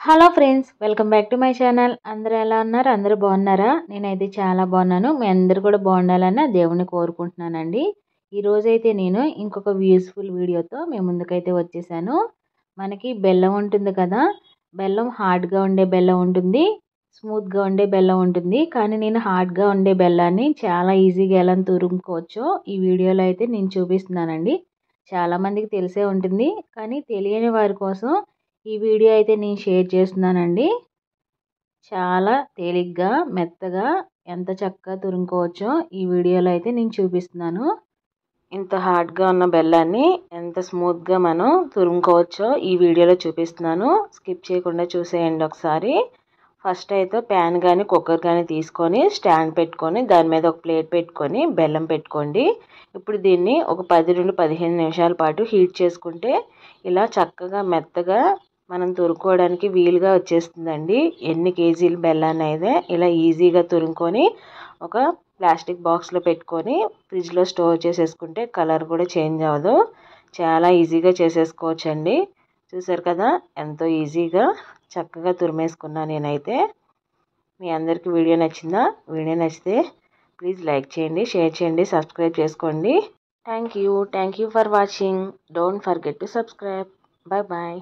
Hello friends, welcome back to my channel. అందరూ ఎలా ఉన్నారు? అందరూ బాగున్నారా? నేనైతే చాలా బాగున్నాను. మీ అందరూ కూడా బాగుండాలని దేవుని కోరుకుంటున్నానండి. ఈరోజైతే నేను ఇంకొక యూస్ఫుల్ వీడియోతో మీ ముందుకైతే వచ్చేసాను. మనకి బెల్లం ఉంటుంది కదా, బెల్లం హార్డ్గా ఉండే బెల్లం ఉంటుంది, స్మూత్గా ఉండే బెల్లం ఉంటుంది. కానీ నేను హార్డ్గా ఉండే బెల్లాన్ని చాలా ఈజీగా ఎలా తురుముకోవచ్చో ఈ వీడియోలో అయితే నేను చూపిస్తున్నానండి. చాలామందికి తెలిసే ఉంటుంది, కానీ తెలియని వారి కోసం ఈ వీడియో అయితే నేను షేర్ చేస్తున్నానండి. చాలా తేలిగ్గా మెత్తగా ఎంత చక్కగా తురుముకోవచ్చో ఈ వీడియోలో అయితే నేను చూపిస్తున్నాను. ఇంత హార్డ్గా ఉన్న బెల్లాన్ని ఎంత స్మూత్గా మనం తురుముకోవచ్చో ఈ వీడియోలో చూపిస్తున్నాను. స్కిప్ చేయకుండా చూసేయండి ఒకసారి. ఫస్ట్ అయితే ప్యాన్ కానీ కుక్కర్ కానీ తీసుకొని స్టాండ్ పెట్టుకొని దాని మీద ఒక ప్లేట్ పెట్టుకొని బెల్లం పెట్టుకోండి. ఇప్పుడు దీన్ని ఒక 10 నుండి 15 నిమిషాల పాటు హీట్ చేసుకుంటే ఇలా చక్కగా మెత్తగా మనం తురుముకోవడానికి వీలుగా వచ్చేస్తుందండి. ఎన్ని కేజీల బెల్లాన్ని అయితే ఇలా ఈజీగా తురుముకొని ఒక ప్లాస్టిక్ బాక్స్లో పెట్టుకొని ఫ్రిడ్జ్లో స్టోర్ చేసేసుకుంటే కలర్ కూడా చేంజ్ అవ్వదు. చాలా ఈజీగా చేసేసుకోవచ్చండి. చూసారు కదా, ఎంతో ఈజీగా చక్కగా తురిమేసుకున్నాను నేనైతే. మీ అందరికీ వీడియో నచ్చిందా? వీడియో నచ్చితే ప్లీజ్ లైక్ చేయండి, షేర్ చేయండి, సబ్స్క్రైబ్ చేసుకోండి. Thank you for watching. Don't forget to subscribe. Bye bye.